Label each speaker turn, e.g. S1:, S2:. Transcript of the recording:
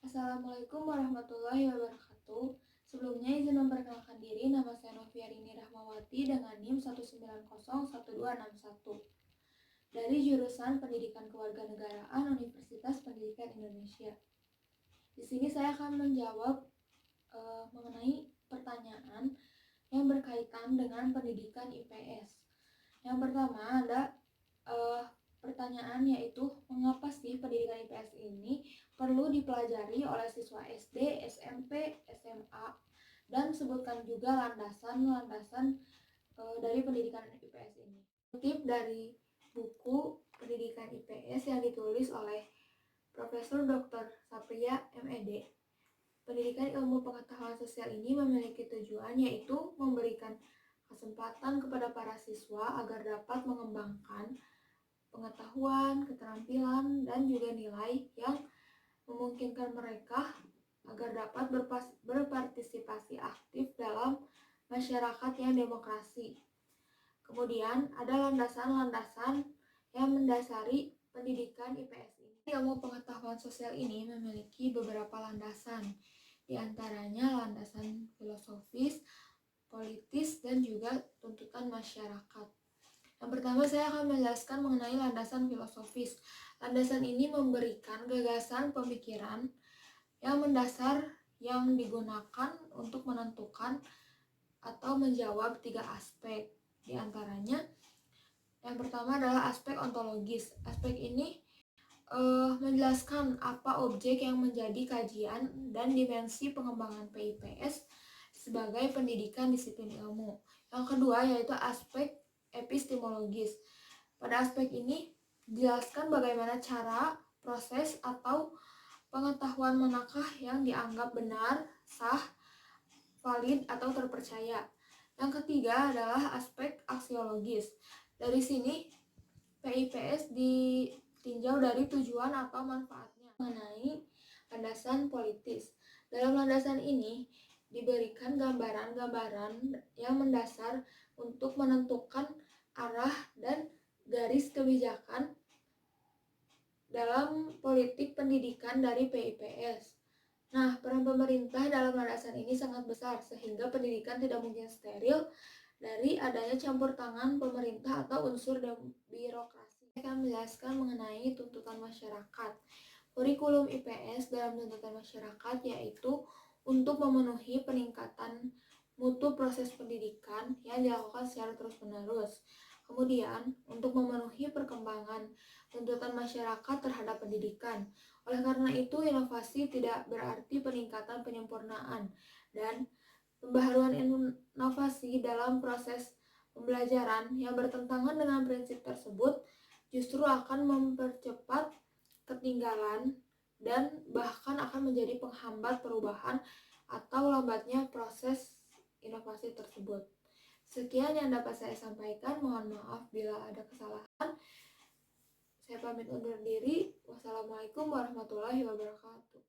S1: Assalamualaikum warahmatullahi wabarakatuh. Sebelumnya izin memperkenalkan diri, nama saya Noviarini Rahmawati dengan NIM 1901261 dari jurusan Pendidikan Kewarganegaraan Universitas Pendidikan Indonesia. Di sini saya akan menjawab mengenai pertanyaan yang berkaitan dengan pendidikan IPS. Yang pertama ada pertanyaan yaitu mengapa sih pendidikan IPS ini perlu dipelajari oleh siswa SD, SMP, SMA, dan sebutkan juga landasan-landasan dari pendidikan IPS ini. Kutip dari buku Pendidikan IPS yang ditulis oleh Profesor Dr. Sapria MED. Pendidikan ilmu pengetahuan sosial ini memiliki tujuan yaitu memberikan kesempatan kepada para siswa agar dapat mengembangkan pengetahuan, keterampilan, dan juga nilai yang memungkinkan mereka agar dapat berpartisipasi aktif dalam masyarakat yang demokrasi. Kemudian ada landasan-landasan yang mendasari pendidikan IPS ini. Ilmu pengetahuan sosial ini memiliki beberapa landasan, di antaranya landasan filosofis, politis, dan juga tuntutan masyarakat. Yang pertama saya akan menjelaskan mengenai landasan filosofis. Landasan ini memberikan gagasan pemikiran yang mendasar yang digunakan untuk menentukan atau menjawab 3 aspek. Di antaranya yang pertama adalah aspek ontologis. Aspek ini menjelaskan apa objek yang menjadi kajian dan dimensi pengembangan PIPS sebagai pendidikan disiplin ilmu. Yang kedua yaitu aspek epistemologis. Pada aspek ini dijelaskan bagaimana cara, proses, atau pengetahuan manakah yang dianggap benar, sah, valid, atau terpercaya. Yang ketiga adalah aspek aksiologis. Dari sini PIPS ditinjau dari tujuan atau manfaatnya. Mengenai landasan politis. Dalam landasan ini diberikan gambaran-gambaran yang mendasar untuk menentukan arah dan garis kebijakan dalam politik pendidikan dari PIPS. Nah, peran pemerintah dalam landasan ini sangat besar sehingga pendidikan tidak mungkin steril dari adanya campur tangan pemerintah atau unsur birokrasi. Saya akan menjelaskan mengenai tuntutan masyarakat. Kurikulum IPS dalam tuntutan masyarakat yaitu untuk memenuhi peningkatan mutu proses pendidikan yang dilakukan secara terus-menerus. Kemudian, untuk memenuhi perkembangan tuntutan masyarakat terhadap pendidikan. Oleh karena itu, inovasi tidak berarti peningkatan penyempurnaan dan pembaharuan inovasi dalam proses pembelajaran yang bertentangan dengan prinsip tersebut justru akan mempercepat ketinggalan dan bahkan akan menjadi penghambat perubahan atau lambatnya proses inovasi tersebut. Sekian yang dapat saya sampaikan. Mohon maaf bila ada kesalahan. Saya pamit undur diri. Wassalamualaikum warahmatullahi wabarakatuh.